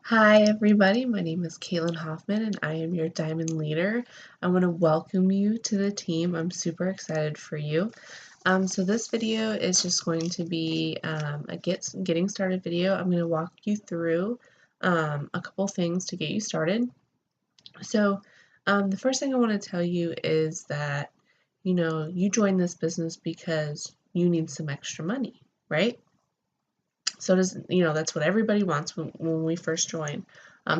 Hi everybody, my name is Caitlin Hoffman and I am your Diamond Leader. I want to welcome you to the team. I'm super excited for you. So this video is just going to be a getting started video. I'm going to walk you through a couple things to get you started. So the first thing I want to tell you is that, you joined this business because you need some extra money, right? So that's what everybody wants when we first join.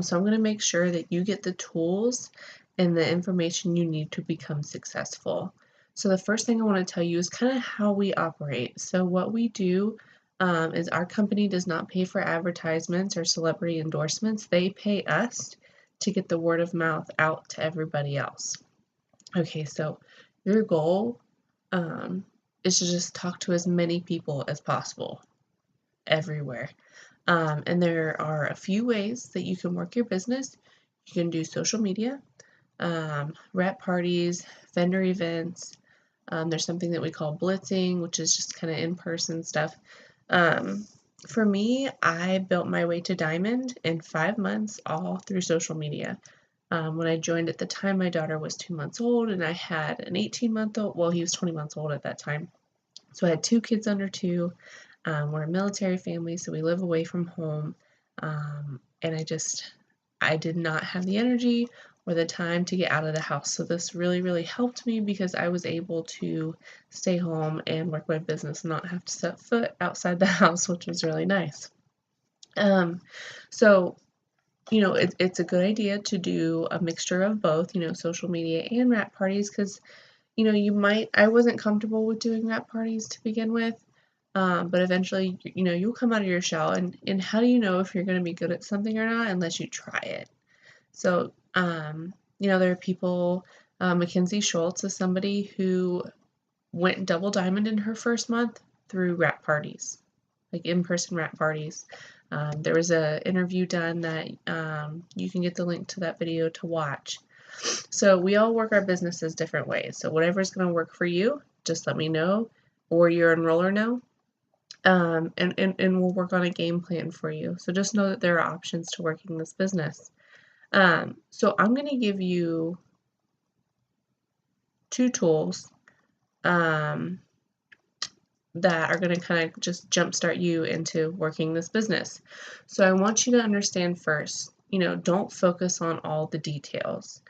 So I'm going to make sure that you get the tools and the information you need to become successful. So the first thing I want to tell you is kind of how we operate. So what we do is our company does not pay for advertisements or celebrity endorsements. They pay us to get the word of mouth out to everybody else. Okay, so your goal is to just talk to as many people as possible everywhere. And there are a few ways that you can work your business. You can do social media, rep parties, vendor events. There's something that we call blitzing, which is just kind of in-person stuff. For me, I built my way to Diamond in 5 months, all through social media. When I joined at the time, my daughter was 2 months old, and I had an 18-month-old. Well, he was 20 months old at that time. So I had 2 kids under 2. We're a military family, so we live away from home. And I did not have the energy or the time to get out of the house. So this really, really helped me because I was able to stay home and work my business and not have to set foot outside the house, which was really nice. So it's a good idea to do a mixture of both, social media and wrap parties, because I wasn't comfortable with doing wrap parties to begin with. But eventually, you'll come out of your shell, and how do you know if you're going to be good at something or not unless you try it? So, there are people, Mackenzie Schultz is somebody who went double diamond in her first month through wrap parties, like in-person wrap parties. There was an interview done that you can get the link to that video to watch. So we all work our businesses different ways. So whatever's going to work for you, just let me know, or your enroller know. And we'll work on a game plan for you. So just know that there are options to working this business. So I'm going to give you 2 tools that are going to kind of just jumpstart you into working this business. So I want you to understand first, don't focus on all the details.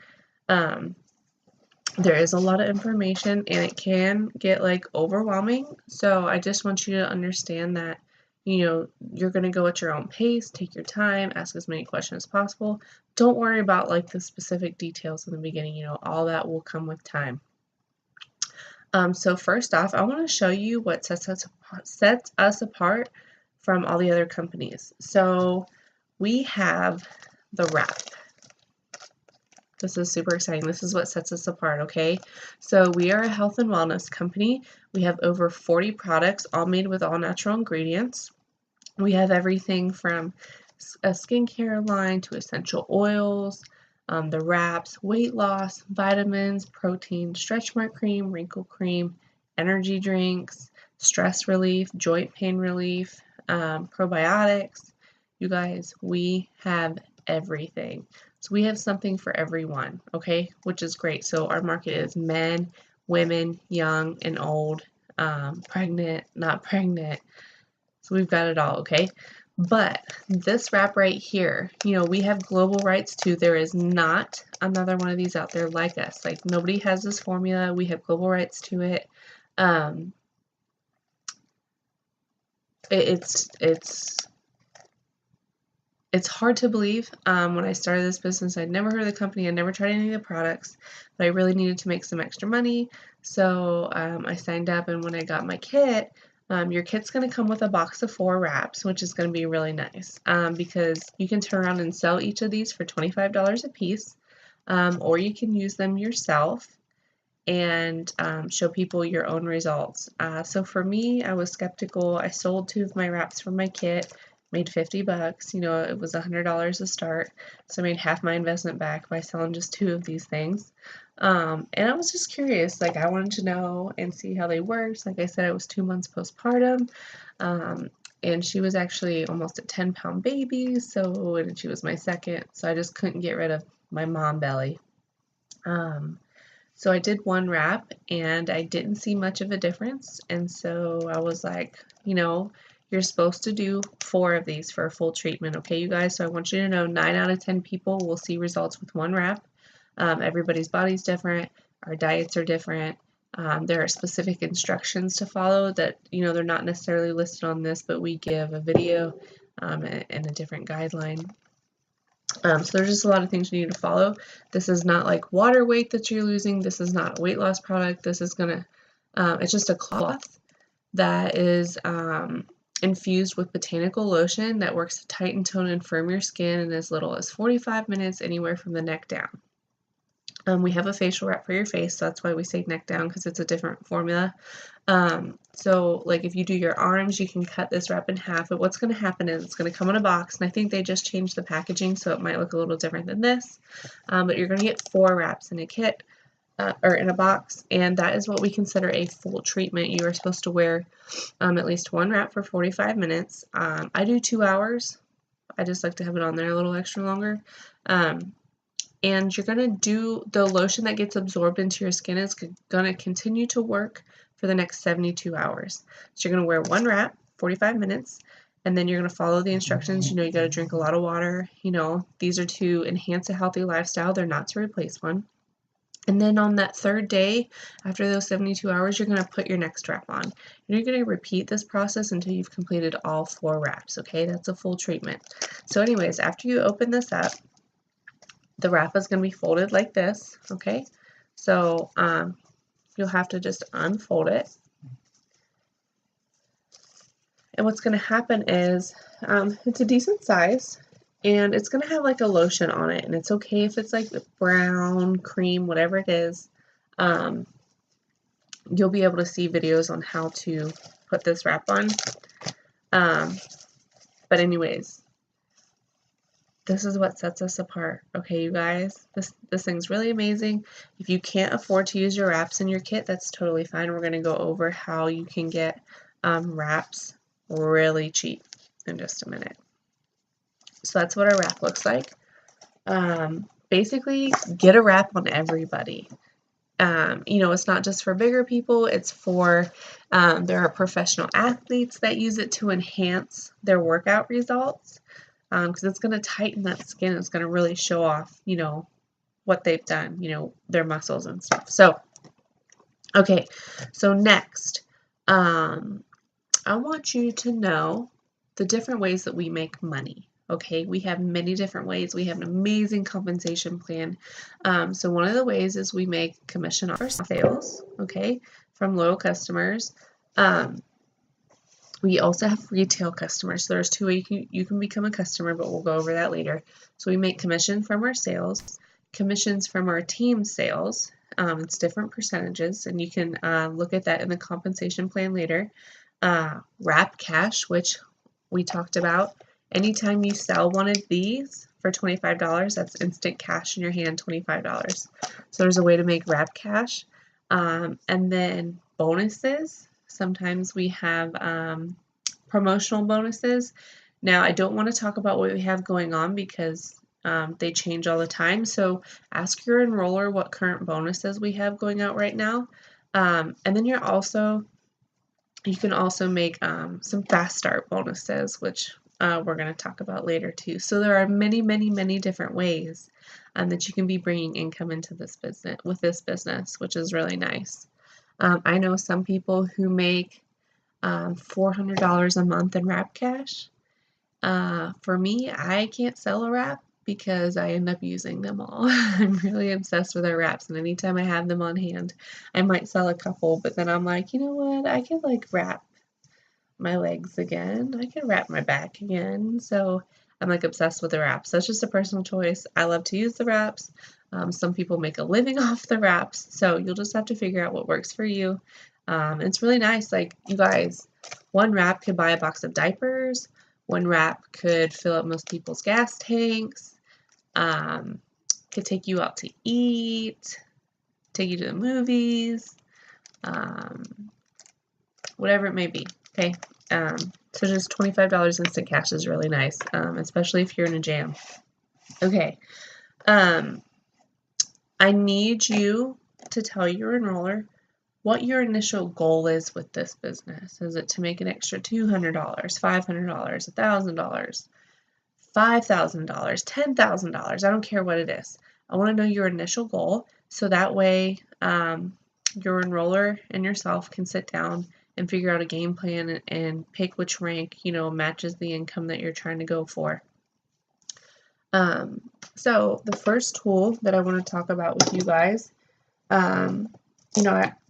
There is a lot of information and it can get overwhelming. So I just want you to understand that, you're going to go at your own pace, take your time, ask as many questions as possible. Don't worry about the specific details in the beginning, all that will come with time. So first off, I want to show you what sets us apart from all the other companies. So we have the wrap. This is super exciting. This is what sets us apart, okay? So we are a health and wellness company. We have over 40 products, all made with all natural ingredients. We have everything from a skincare line to essential oils, the wraps, weight loss, vitamins, protein, stretch mark cream, wrinkle cream, energy drinks, stress relief, joint pain relief, probiotics. You guys, we have everything. So we have something for everyone, okay, which is great. So our market is men, women, young and old, pregnant, not pregnant. So we've got it all, okay? But this wrap right here, we have global rights too. There is not another one of these out there like us. Like nobody has this formula. We have global rights to it. It's hard to believe. When I started this business, I'd never heard of the company. I'd never tried any of the products, but I really needed to make some extra money. So I signed up, and when I got my kit, your kit's going to come with a box of 4 wraps, which is going to be really nice because you can turn around and sell each of these for $25 a piece, or you can use them yourself and show people your own results. So for me, I was skeptical. I sold 2 of my wraps from my kit, made $50. It was $100 to start, so I made half my investment back by selling just 2 of these things. And I was just curious, I wanted to know and see how they worked. Like I said, I was 2 months postpartum. and she was actually almost a 10-pound baby, and she was my second, so I just couldn't get rid of my mom belly. So I did one wrap and I didn't see much of a difference, and so I was like, you're supposed to do 4 of these for a full treatment, okay, you guys? So I want you to know 9 out of 10 people will see results with one wrap. Everybody's body's different, our diets are different. There are specific instructions to follow that, they're not necessarily listed on this, but we give a video and a different guideline. So there's just a lot of things you need to follow. This is not like water weight that you're losing. This is not a weight loss product. This is it's just a cloth that is infused with botanical lotion that works to tighten, tone, and firm your skin in as little as 45 minutes, anywhere from the neck down. We have a facial wrap for your face, so that's why we say neck down, because it's a different formula. So like if you do your arms, you can cut this wrap in half, but what's going to happen is it's going to come in a box, and I think they just changed the packaging, so it might look a little different than this, but you're going to get 4 wraps in a kit, or in a box, and that is what we consider a full treatment. You are supposed to wear at least 1 wrap for 45 minutes. I do 2 hours. I just like to have it on there a little extra longer. And you're going to do the lotion that gets absorbed into your skin is going to continue to work for the next 72 hours. So you're going to wear 1 wrap, 45 minutes, and then you're going to follow the instructions. You got to drink a lot of water. These are to enhance a healthy lifestyle. They're not to replace one. And then on that 3rd day, after those 72 hours, you're going to put your next wrap on. And you're going to repeat this process until you've completed all 4 wraps, okay? That's a full treatment. So anyways, after you open this up, the wrap is going to be folded like this, okay? So you'll have to just unfold it. And what's going to happen is it's a decent size, and it's going to have like a lotion on it, and it's okay if it's like brown, cream, whatever it is. You'll be able to see videos on how to put this wrap on. But anyways, this is what sets us apart, okay, you guys? This thing's really amazing. If you can't afford to use your wraps in your kit, that's totally fine. We're going to go over how you can get wraps really cheap in just a minute. So that's what our wrap looks like. Basically, get a wrap on everybody. It's not just for bigger people. It's for, there are professional athletes that use it to enhance their workout results. Because it's going to tighten that skin. It's going to really show off, what they've done, their muscles and stuff. So, okay, so next, I want you to know the different ways that we make money. Okay, we have many different ways. We have an amazing compensation plan. So one of the ways is we make commission off our sales, okay, from loyal customers. We also have retail customers. So there's 2 ways you can become a customer, but we'll go over that later. So we make commission from our sales, commissions from our team sales. It's different percentages, and you can look at that in the compensation plan later. Wrap cash, which we talked about. Anytime you sell one of these for $25, that's instant cash in your hand, $25. So there's a way to make wrap cash. And then bonuses. Sometimes we have promotional bonuses. Now, I don't want to talk about what we have going on because they change all the time. So ask your enroller what current bonuses we have going out right now. And then you can also make some fast start bonuses, which we're going to talk about later too. So there are many, many, many different ways that you can be bringing income into this business, which is really nice. I know some people who make $400 a month in wrap cash. For me, I can't sell a wrap because I end up using them all. I'm really obsessed with our wraps, and anytime I have them on hand, I might sell a couple, but then I'm like, you know what, I could like wrap my legs again. I could wrap my back again. So I'm like obsessed with the wraps. That's just a personal choice. I love to use the wraps. Some people make a living off the wraps, so you'll just have to figure out what works for you. It's really nice. Like, you guys, 1 wrap could buy a box of diapers. 1 wrap could fill up most people's gas tanks. Could take you out to eat, take you to the movies, whatever it may be. Okay, So just $25 instant cash is really nice, especially if you're in a jam. Okay, I need you to tell your enroller what your initial goal is with this business. Is it to make an extra $200, $500, $1,000, $5,000, $10,000? I don't care what it is. I want to know your initial goal, so that way your enroller and yourself can sit down and figure out a game plan and pick which rank, matches the income that you're trying to go for. So the first tool that I want to talk about with you guys,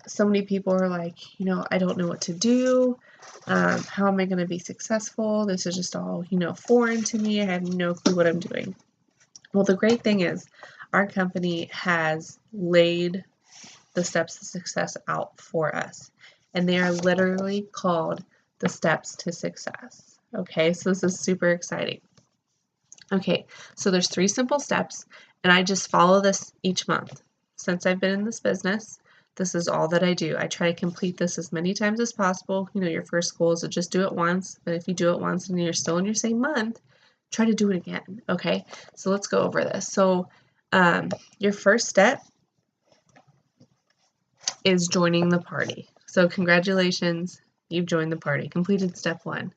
so many people are like, I don't know what to do. How am I going to be successful? This is just all, foreign to me. I have no clue what I'm doing. Well, the great thing is our company has laid the steps to success out for us, and they are literally called the steps to success. Okay, so this is super exciting. Okay, so there's 3 simple steps, and I just follow this each month. Since I've been in this business, this is all that I do. I try to complete this as many times as possible. Your first goal is to just do it once, but if you do it once and you're still in your same month, try to do it again, okay? So let's go over this. So your first step is joining the party. So congratulations, you've joined the party, completed step 1.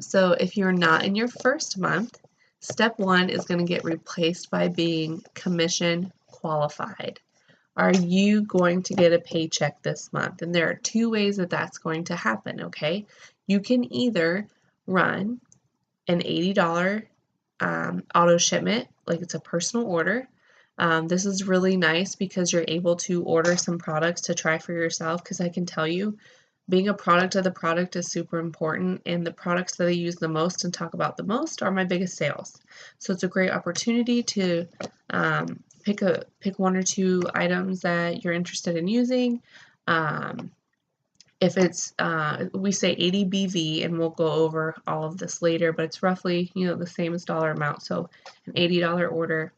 So if you're not in your first month, step 1 is going to get replaced by being commission qualified. Are you going to get a paycheck this month? And there are 2 ways that that's going to happen, okay? You can either run an $80 auto shipment, like it's a personal order. This is really nice because you're able to order some products to try for yourself, because I can tell you, being a product of the product is super important, and the products that I use the most and talk about the most are my biggest sales. So it's a great opportunity to pick 1 or 2 items that you're interested in using. If it's, we say 80 BV, and we'll go over all of this later, but it's roughly, the same as dollar amount. So an $80 order,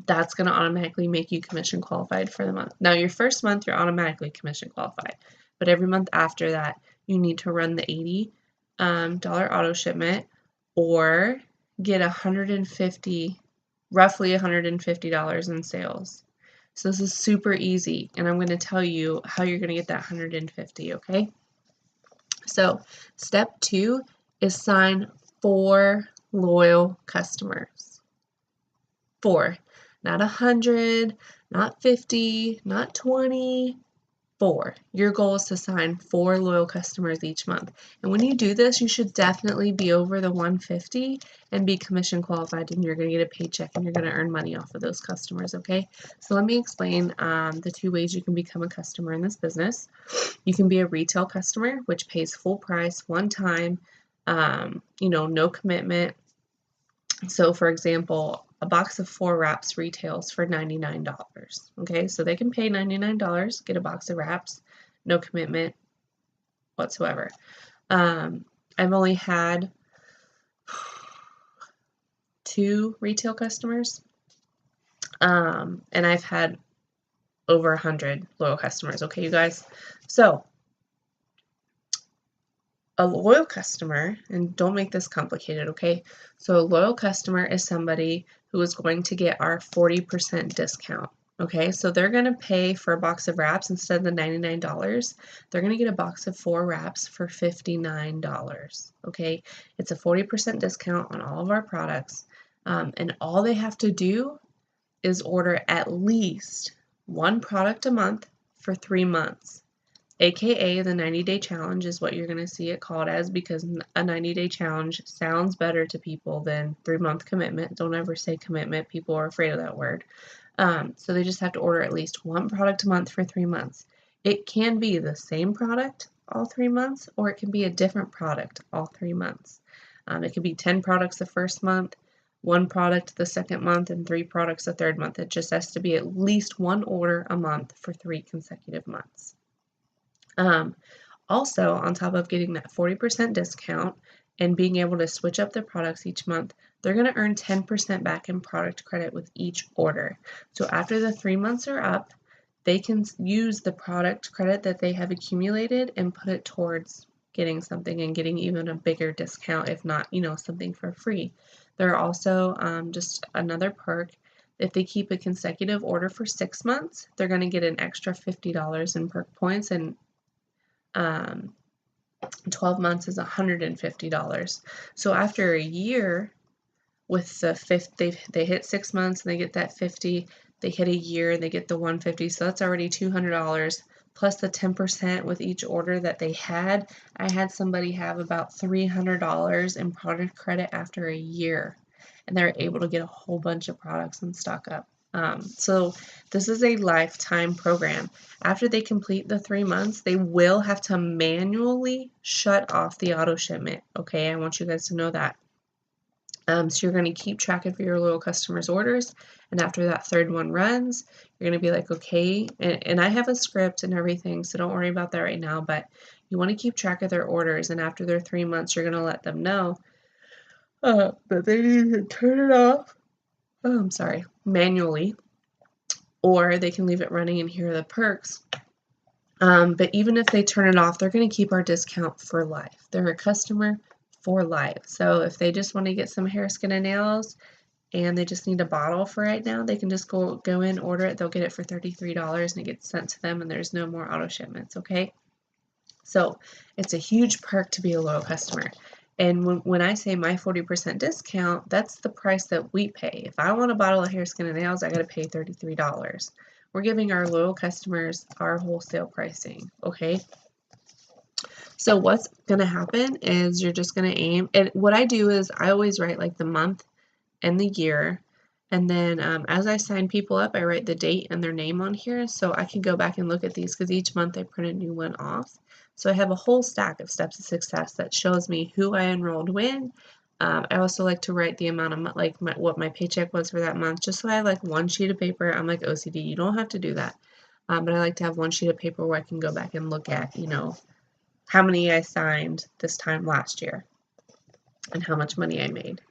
that's going to automatically make you commission qualified for the month. Now, your first month, you're automatically commission qualified, but every month after that, you need to run the $80 auto shipment or get roughly $150 in sales. So this is super easy, and I'm going to tell you how you're going to get that 150, okay? So step 2 is sign 4 loyal customers. 4, not 100, not 50, not 20, 4. Your goal is to sign 4 loyal customers each month. And when you do this, you should definitely be over the 150 and be commission qualified, and you're going to get a paycheck and you're going to earn money off of those customers, okay? So let me explain the 2 ways you can become a customer in this business. You can be a retail customer, which pays full price, one time, no commitment. So for example, a box of 4 wraps retails for $99. Okay, so they can pay $99, get a box of wraps, no commitment whatsoever. I've only had 2 retail customers, and I've had over 100 loyal customers. Okay, you guys. So a loyal customer, and don't make this complicated, okay? So a loyal customer is somebody who is going to get our 40% discount, okay? So they're going to pay for a box of wraps instead of the $99. They're going to get a box of 4 wraps for $59, okay? It's a 40% discount on all of our products, and all they have to do is order at least 1 product a month for 3 months. AKA the 90-day challenge is what you're going to see it called as, because a 90-day challenge sounds better to people than 3-month commitment. Don't ever say commitment. People are afraid of that word. So they just have to order at least 1 product a month for 3 months. It can be the same product all 3 months, or it can be a different product all 3 months. It could be 10 products the first month, 1 product the second month, and 3 products the third month. It just has to be at least 1 order a month for 3 consecutive months. Also, on top of getting that 40% discount and being able to switch up their products each month, they're going to earn 10% back in product credit with each order. So after the 3 months are up, they can use the product credit that they have accumulated and put it towards getting something and getting even a bigger discount, if not, something for free. There are also just another perk. If they keep a consecutive order for 6 months, they're going to get an extra $50 in perk points, and 12 months is $150. So after a year, with the they hit 6 months and they get that 50, they hit a year and they get the 150, so that's already $200 plus the 10% with each order that they had. I had somebody have about $300 in product credit after a year, and they're able to get a whole bunch of products and stock up. So this is a lifetime program. After they complete the 3 months, they will have to manually shut off the auto shipment. Okay, I want you guys to know that. So you're going to keep track of your loyal customers' orders, and after that third one runs, you're going to be like, okay, and I have a script and everything, so don't worry about that right now, but you want to keep track of their orders, and after their 3 months, you're going to let them know that they need to turn it off, manually, or they can leave it running, and here are the perks. But even if they turn it off, they're going to keep our discount for life. They're a customer for life. So if they just want to get some hair, skin, and nails, and they just need a bottle for right now, they can just go in, order it. They'll get it for $33, and it gets sent to them, and there's no more auto shipments, okay? So it's a huge perk to be a loyal customer. And when I say my 40% discount, that's the price that we pay. If I want a bottle of hair, skin, and nails, I got to pay $33. We're giving our loyal customers our wholesale pricing, okay? So what's going to happen is you're just going to aim, and what I do is I always write like the month and the year, and then as I sign people up, I write the date and their name on here, so I can go back and look at these, because each month I print a new one off. So I have a whole stack of steps of success that shows me who I enrolled when. I also like to write the amount of what my paycheck was for that month, just so I have like one sheet of paper. I'm like OCD, you don't have to do that, but I like to have one sheet of paper where I can go back and look at, how many I signed this time last year and how much money I made.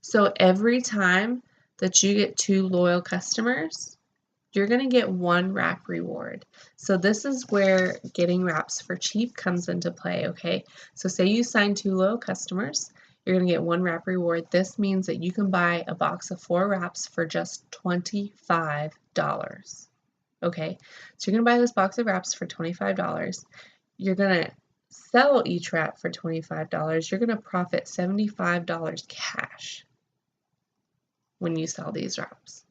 So every time that you get 2 loyal customers, you're going to get 1 wrap reward. So this is where getting wraps for cheap comes into play, okay? So say you sign 2 loyal customers, you're going to get 1 wrap reward. This means that you can buy a box of 4 wraps for just $25, okay? So you're going to buy this box of wraps for $25. You're going to sell each wrap for $25. You're going to profit $75 cash when you sell these wraps.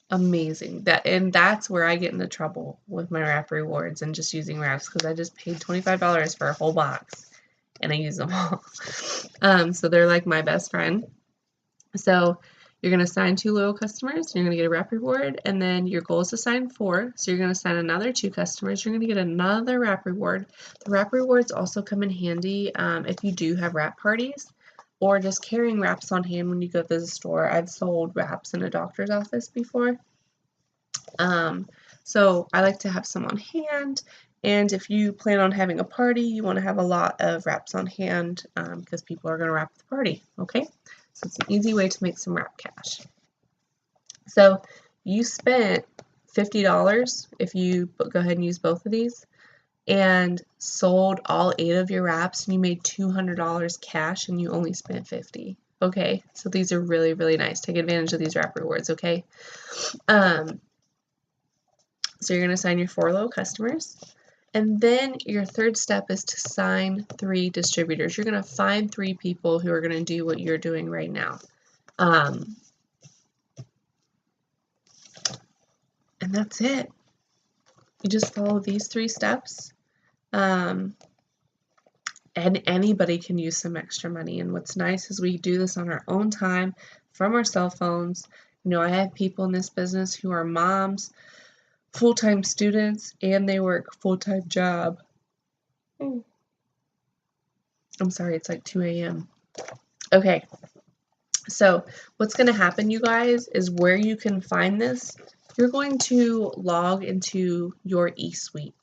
Amazing. That's where I get into trouble with my wrap rewards and just using wraps, because I just paid $25 for a whole box and I use them all. So they're like my best friend. So you're going to sign 2 loyal customers, you're going to get a wrap reward, and then your goal is to sign 4. So you're going to sign another 2 customers, you're going to get another wrap reward. The wrap rewards also come in handy if you do have wrap parties, or just carrying wraps on hand when you go to the store. I've sold wraps in a doctor's office before. So I like to have some on hand, and if you plan on having a party, you want to have a lot of wraps on hand because people are going to wrap the party, okay? So it's an easy way to make some wrap cash. So you spent $50 if you go ahead and use both of these, and sold all 8 of your wraps, and you made $200 cash, and you only spent $50. Okay, so these are really, really nice. Take advantage of these wrap rewards, okay? So you're going to sign your 4 loyal customers, and then your third step is to sign 3 distributors. You're going to find 3 people who are going to do what you're doing right now. And that's it. You just follow these 3 steps. And anybody can use some extra money. And what's nice is we do this on our own time from our cell phones. I have people in this business who are moms, full-time students, and they work full-time job. I'm sorry, it's like 2 a.m. Okay, so what's going to happen, you guys, is where you can find this, you're going to log into your eSuite.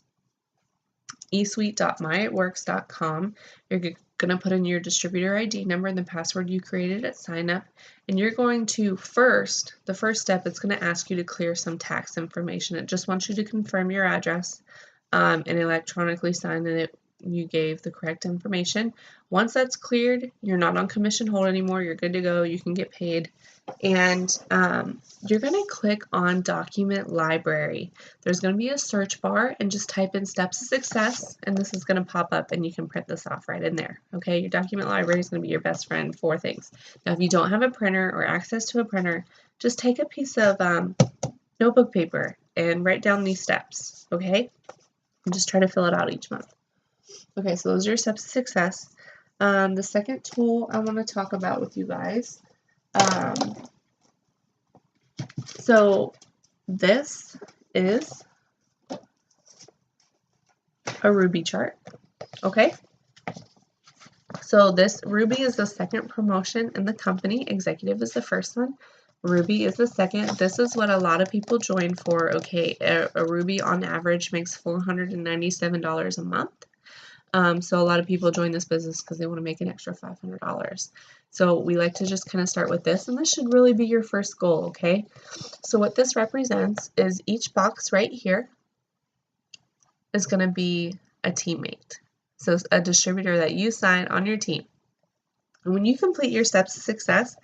eSuite.myitworks.com. You're going to put in your distributor ID number and the password you created at sign up, and you're going to the first step, it's going to ask you to clear some tax information. It just wants you to confirm your address and electronically sign it you gave the correct information. Once that's cleared, you're not on commission hold anymore. You're good to go. You can get paid. And you're going to click on Document Library. There's going to be a search bar, and just type in Steps to Success, and this is going to pop up, and you can print this off right in there. Okay, your document library is going to be your best friend for things. Now, if you don't have a printer or access to a printer, just take a piece of notebook paper and write down these steps. Okay, and just try to fill it out each month. Okay, so those are your steps to success. The second tool I want to talk about with you guys. So this is a Ruby chart. Okay. So this Ruby is the second promotion in the company. Executive is the first one. Ruby is the second. This is what a lot of people join for. Okay, a Ruby on average makes $497 a month. So a lot of people join this business because they want to make an extra $500. So we like to just kind of start with this, and this should really be your first goal, okay? So what this represents is each box right here is going to be a teammate. So a distributor that you sign on your team. And when you complete your steps to success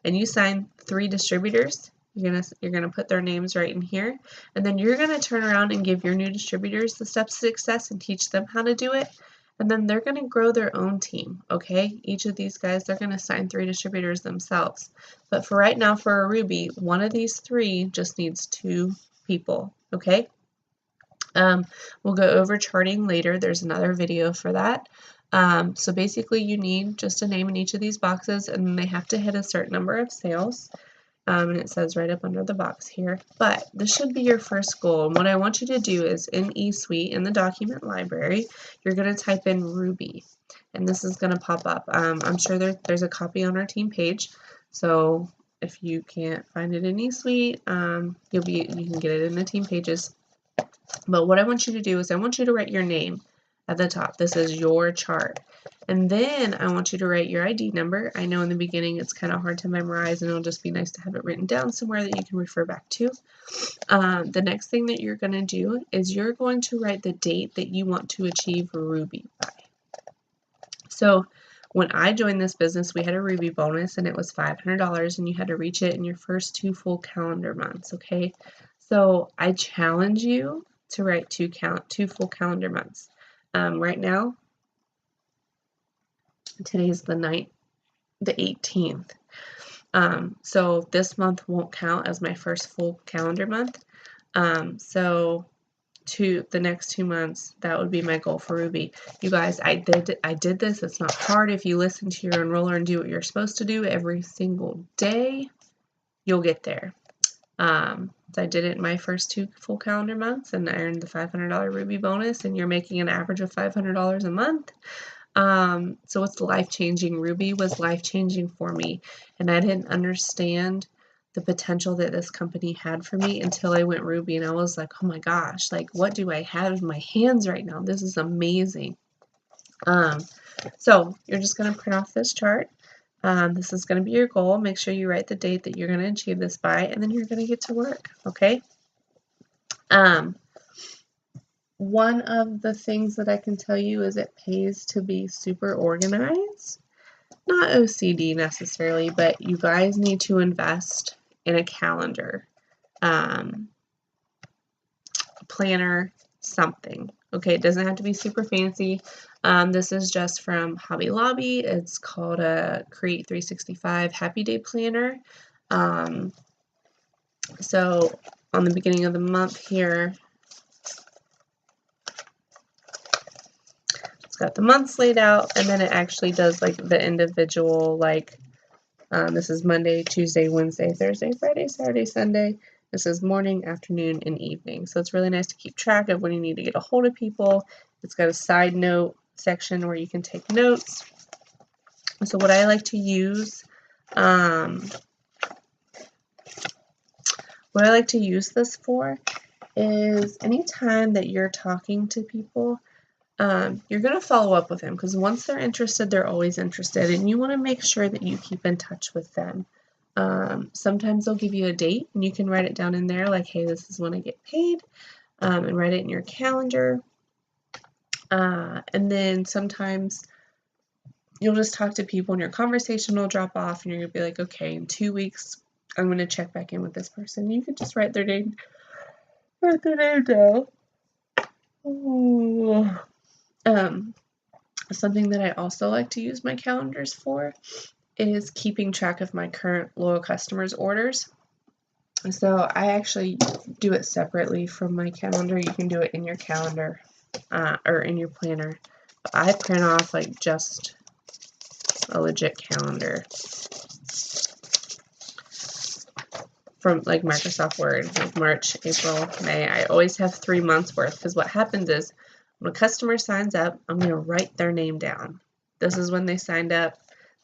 and you sign 3 distributors, you're gonna put their names right in here, and then you're gonna turn around and give your new distributors the steps to success and teach them how to do it. And then they're going to grow their own team, okay? Each of these guys, they're going to sign 3 distributors themselves. But for right now, for a Ruby, one of these 3 just needs 2 people, okay? We'll go over charting later. There's another video for that. So basically, you need just a name in each of these boxes, and they have to hit a certain number of sales. And it says right up under the box here. But this should be your first goal. And what I want you to do is in eSuite, in the document library, you're going to type in Ruby. And this is going to pop up. I'm sure there's a copy on our team page. So if you can't find it in eSuite, you can get it in the team pages. But what I want you to do is I want you to write your name at the top. This is your chart. And then I want you to write your ID number. I know in the beginning it's kind of hard to memorize, and it'll just be nice to have it written down somewhere that you can refer back to. The next thing that you're going to do is you're going to write the date that you want to achieve Ruby by. So when I joined this business, we had a Ruby bonus, and it was $500, and you had to reach it in your first 2 full calendar months, okay? So I challenge you to write 2 full calendar months. Right now, today's the 18th. So this month won't count as my first full calendar month. So the next 2 months, that would be my goal for Ruby. You guys, I did this. It's not hard. If you listen to your enroller and do what you're supposed to do every single day, you'll get there. So I did it in my first 2 full calendar months, and I earned the $500 Ruby bonus, and you're making an average of $500 a month. So it's life-changing. Ruby was life-changing for me, and I didn't understand the potential that this company had for me until I went Ruby, and I was like, oh my gosh, like what do I have in my hands right now? This is amazing. So you're just going to print off this chart. This is going to be your goal. Make sure you write the date that you're going to achieve this by, and then you're going to get to work, okay? One of the things that I can tell you is it pays to be super organized. Not OCD necessarily, but you guys need to invest in a calendar, planner, something. Okay, it doesn't have to be super fancy. This is just from Hobby Lobby. It's called a Create 365 Happy Day Planner. So on the beginning of the month here, it's got the months laid out, and then it actually does like the individual, like this is Monday, Tuesday, Wednesday, Thursday, Friday, Saturday, Sunday. This is morning, afternoon, and evening. So it's really nice to keep track of when you need to get a hold of people. It's got a side note section where you can take notes. So what I like to use, this for is anytime that you're talking to people, you're going to follow up with them, because once they're interested, they're always interested, and you want to make sure that you keep in touch with them. Sometimes they'll give you a date, and you can write it down in there, like, hey, this is when I get paid, and write it in your calendar. And then sometimes you'll just talk to people and your conversation will drop off and you're going to be like, okay, in 2 weeks, I'm going to check back in with this person. You can just write their name down. Ooh. Something that I also like to use my calendars for is keeping track of my current loyal customers' orders. So I actually do it separately from my calendar. You can do it in your calendar or in your planner. But I print off like just a legit calendar from like Microsoft Word, like March, April, May. I always have 3 months worth, because what happens is when a customer signs up, I'm going to write their name down. This is when they signed up,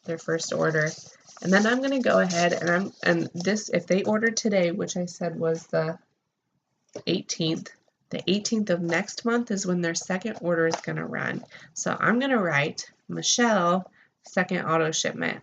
their first order. And then I'm going to go ahead and this, if they ordered today, which I said was the 18th, the 18th of next month is when their second order is going to run. So I'm going to write Michelle, second auto shipment.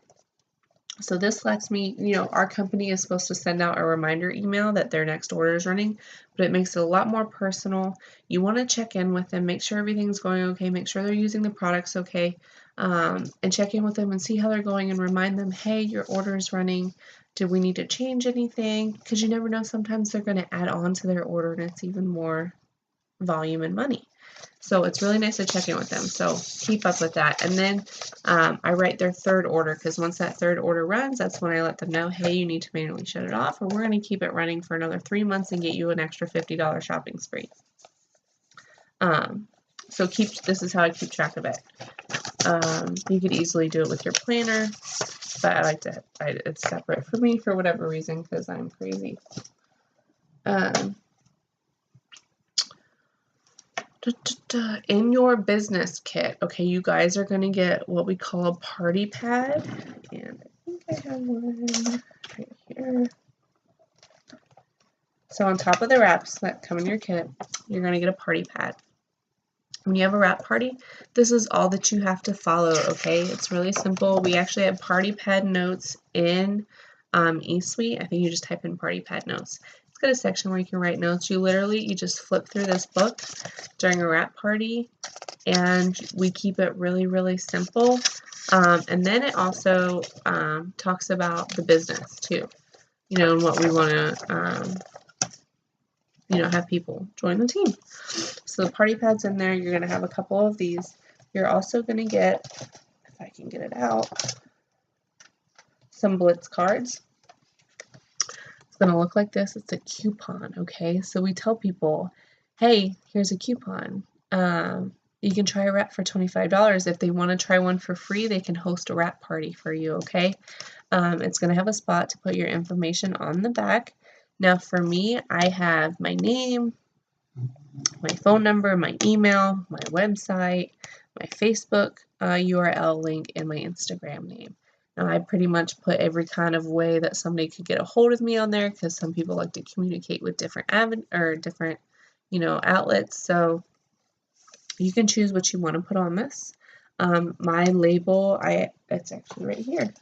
So this lets me, our company is supposed to send out a reminder email that their next order is running, but it makes it a lot more personal. You want to check in with them, make sure everything's going okay, make sure they're using the products okay, and check in with them and see how they're going and remind them, hey, your order is running. Do we need to change anything? Because you never know, sometimes they're going to add on to their order and it's even more volume and money. So it's really nice to check in with them. So keep up with that. And then I write their third order, because once that third order runs, that's when I let them know, hey, you need to manually shut it off, or we're going to keep it running for another 3 months and get you an extra $50 shopping spree. So this is how I keep track of it. You could easily do it with your planner, but I like to, it's separate for me for whatever reason, because I'm crazy. In your business kit, okay, you guys are going to get what we call a party pad, and I think I have one right here. So on top of the wraps that come in your kit, you're going to get a party pad. When you have a wrap party, this is all that you have to follow, okay? It's really simple. We actually have party pad notes in eSuite. I think you just type in party pad notes. It's got a section where you can write notes. You just flip through this book during a wrap party, and we keep it really, really simple. And then it also talks about the business too, and what we want to have people join the team. So the party pad's in there. You're going to have a couple of these. You're also going to get, if I can get it out, some Blitz cards. It's going to look like this. It's a coupon, okay? So we tell people, hey, here's a coupon. You can try a wrap for $25. If they want to try one for free, they can host a wrap party for you, okay? It's going to have a spot to put your information on the back. Now for me, I have my name, my phone number, my email, my website, my Facebook URL link, and my Instagram name. Now I pretty much put every kind of way that somebody could get a hold of me on there, because some people like to communicate with different outlets. So you can choose what you want to put on this. My label, it's actually right here.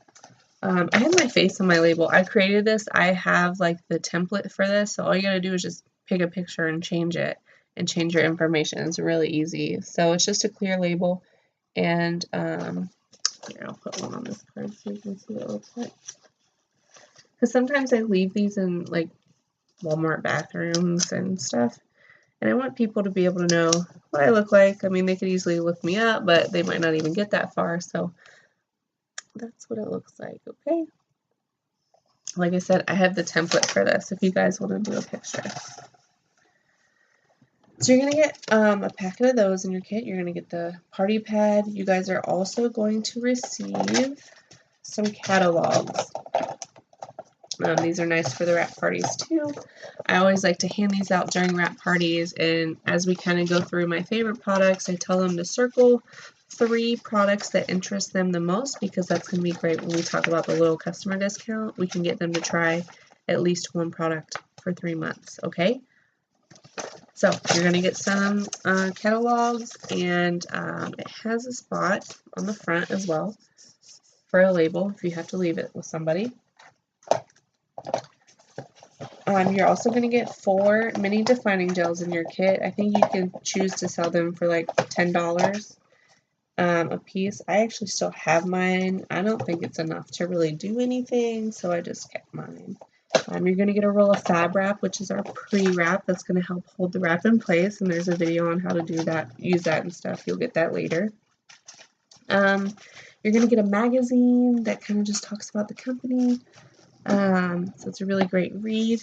I have my face on my label. I created this. I have like the template for this, so all you gotta do is just pick a picture and change it and change your information. It's really easy. So it's just a clear label, and here, I'll put one on this card so you can see what it looks like. Because sometimes I leave these in like Walmart bathrooms and stuff, and I want people to be able to know what I look like. I mean, they could easily look me up, but they might not even get that far, so that's what it looks like, okay? Like I said, I have the template for this if you guys want to do a picture. So you're going to get a packet of those in your kit. You're going to get the party pad. You guys are also going to receive some catalogs. These are nice for the wrap parties too. I always like to hand these out during wrap parties, and as we kind of go through my favorite products, I tell them to circle 3 products that interest them the most, because that's going to be great when we talk about the little customer discount. We can get them to try at least 1 product for 3 months, okay? So you're going to get some catalogs, and it has a spot on the front as well for a label if you have to leave it with somebody. You're also going to get 4 mini defining gels in your kit. I think you can choose to sell them for like $10 a piece. I actually still have mine. I don't think it's enough to really do anything, so I just kept mine. You're going to get a roll of fab wrap, which is our pre-wrap. That's going to help hold the wrap in place, and there's a video on how to do that, use that and stuff. You'll get that later. You're going to get a magazine that kind of just talks about the company. So it's a really great read.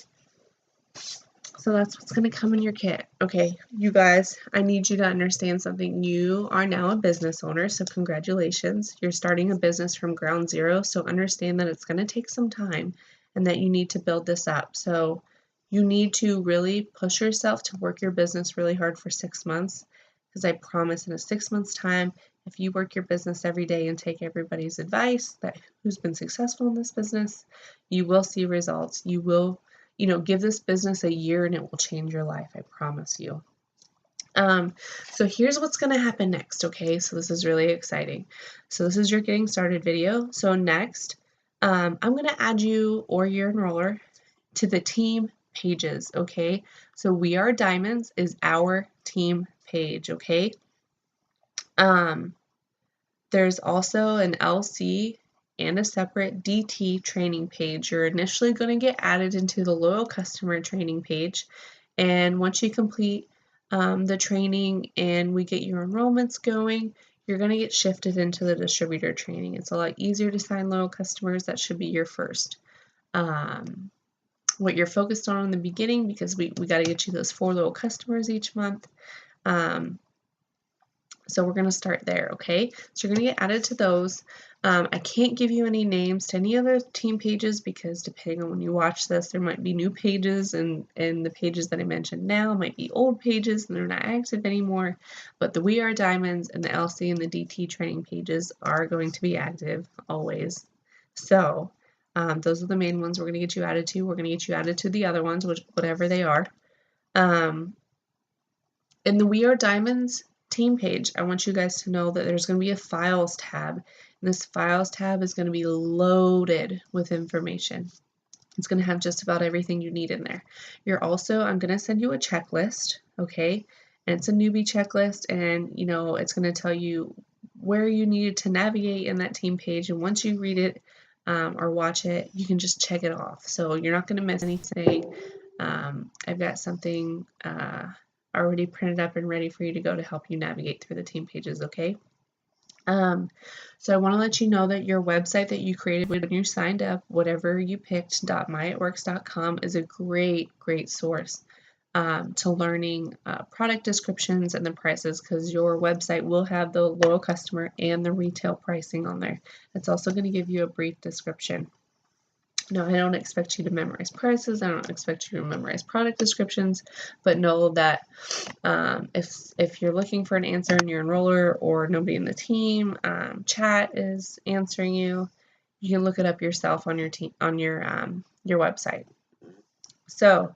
So that's what's going to come in your kit. Okay, you guys, I need you to understand something. You are now a business owner, so congratulations. You're starting a business from ground zero, so understand that it's going to take some time and that you need to build this up. So you need to really push yourself to work your business really hard for 6 months, because I promise in a 6 months time, if you work your business every day and take everybody's advice who's been successful in this business, you will see results. You will, give this business a year and it will change your life. I promise you. So here's what's going to happen next. Okay, so this is really exciting. So this is your getting started video. So next, I'm going to add you or your enroller to the team pages. Okay, so We Are Diamonds is our team page. Okay. There's also an LC and a separate DT training page. You're initially going to get added into the loyal customer training page, and once you complete the training and we get your enrollments going, you're going to get shifted into the distributor training. It's a lot easier to sign loyal customers. That should be your first what you're focused on in the beginning, because we got to get you those 4 loyal customers each month. So we're going to start there, okay? So you're going to get added to those. I can't give you any names to any other team pages, because depending on when you watch this, there might be new pages, and the pages that I mentioned now might be old pages and they're not active anymore. But the We Are Diamonds and the LC and the DT training pages are going to be active always. So those are the main ones we're going to get you added to. We're going to get you added to the other ones, whatever they are. In the We Are Diamonds team page, I want you guys to know that there's going to be a files tab, and this files tab is going to be loaded with information. It's going to have just about everything you need in there. I'm going to send you a checklist, okay? And it's a newbie checklist, and it's going to tell you where you needed to navigate in that team page, and once you read it or watch it, you can just check it off. So you're not going to miss anything. I've got something already printed up and ready for you to go to help you navigate through the team pages, okay? So I want to let you know that your website that you created when you signed up, whatever you picked, .myitworks.com, is a great source to learning product descriptions and the prices, because your website will have the loyal customer and the retail pricing on there. It's also going to give you a brief description. No, I don't expect you to memorize prices. I don't expect you to memorize product descriptions, but know that if you're looking for an answer in your enroller or nobody in the team chat is answering you, you can look it up yourself on your website. So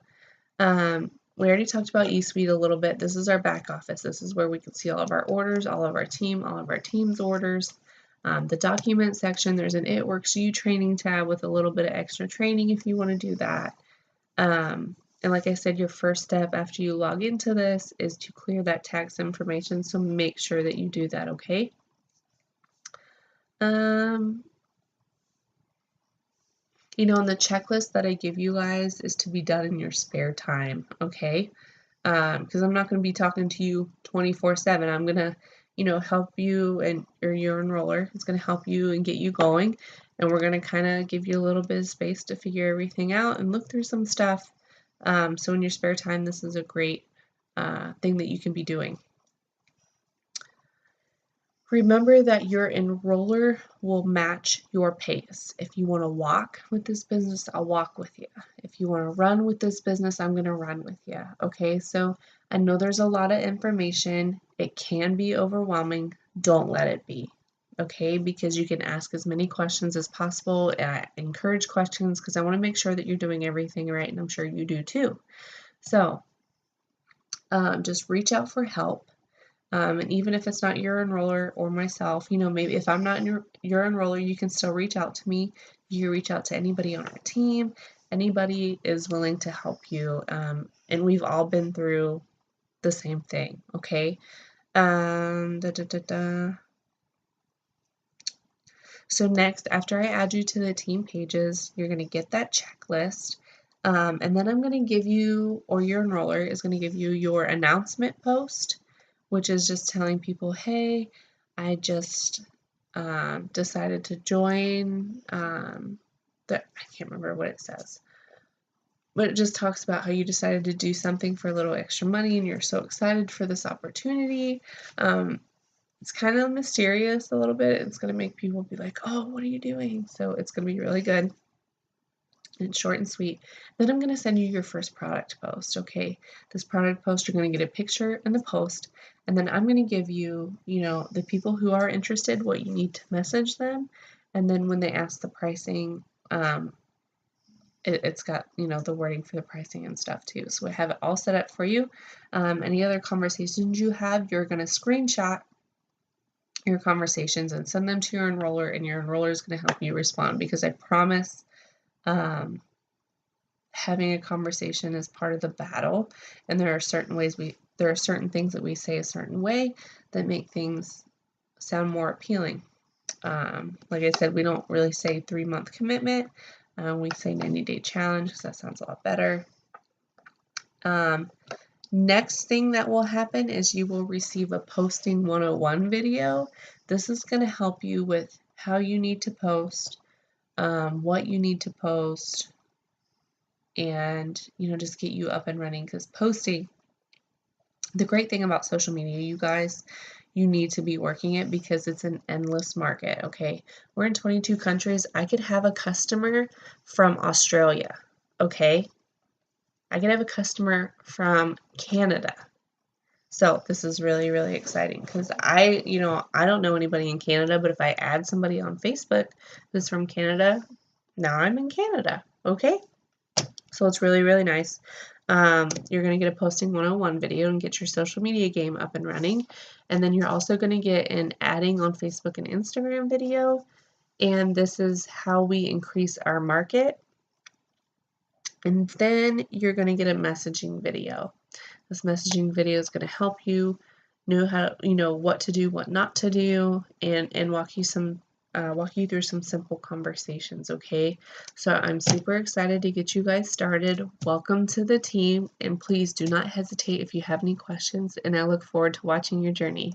we already talked about eSuite a little bit. This is our back office. This is where we can see all of our orders, all of our team's orders. The document section, there's an It Works You training tab with a little bit of extra training if you want to do that. And like I said, your first step after you log into this is to clear that tax information, so make sure that you do that, okay? And the checklist that I give you guys is to be done in your spare time, okay? Because I'm not going to be talking to you 24/7. I'm going to help you or your enroller. It's going to help you and get you going, and we're going to kind of give you a little bit of space to figure everything out and look through some stuff. So in your spare time, this is a great thing that you can be doing. Remember that your enroller will match your pace. If you want to walk with this business, I'll walk with you. If you want to run with this business, I'm going to run with you. Okay, so I know there's a lot of information. It can be overwhelming. Don't let it be. Okay, because you can ask as many questions as possible. I encourage questions because I want to make sure that you're doing everything right, and I'm sure you do too. So just reach out for help. And even if it's not your enroller or myself, maybe if I'm not your enroller, you can still reach out to me. You can reach out to anybody on our team. Anybody is willing to help you, and we've all been through the same thing, okay? So next, after I add you to the team pages, you're going to get that checklist. And then I'm going to give you, or your enroller is going to give you your announcement post, which is just telling people, hey, I just decided to join. I can't remember what it says, but it just talks about how you decided to do something for a little extra money and you're so excited for this opportunity. It's kind of mysterious a little bit. It's going to make people be like, oh, what are you doing? So it's going to be really good and short and sweet. Then I'm going to send you your first product post, okay? This product post, you're going to get a picture in the post, and then I'm going to give you, the people who are interested, what you need to message them, and then when they ask the pricing, it's got, the wording for the pricing and stuff too. So I have it all set up for you. Any other conversations you have, you're going to screenshot your conversations and send them to your enroller, and your enroller is going to help you respond, because I promise having a conversation is part of the battle, and there are certain things that we say a certain way that make things sound more appealing. Like I said, we don't really say 3-month commitment. We say 90-day challenge because that sounds a lot better. Next thing that will happen is you will receive a posting 101 video. This is going to help you with how you need to post, what you need to post, and just get you up and running, because posting, the great thing about social media, you guys, you need to be working it because it's an endless market, okay? We're in 22 countries. I could have a customer from Australia, okay? I could have a customer from Canada. So this is really, really exciting, because I don't know anybody in Canada, but if I add somebody on Facebook that's from Canada, now I'm in Canada, okay? So it's really, really nice. You're going to get a posting 101 video and get your social media game up and running. And then you're also going to get an adding on Facebook and Instagram video. And this is how we increase our market. And then you're going to get a messaging video. This messaging video is going to help you know how, what to do, what not to do, and walk you through some simple conversations, okay? So I'm super excited to get you guys started. Welcome to the team, and please do not hesitate if you have any questions, and I look forward to watching your journey.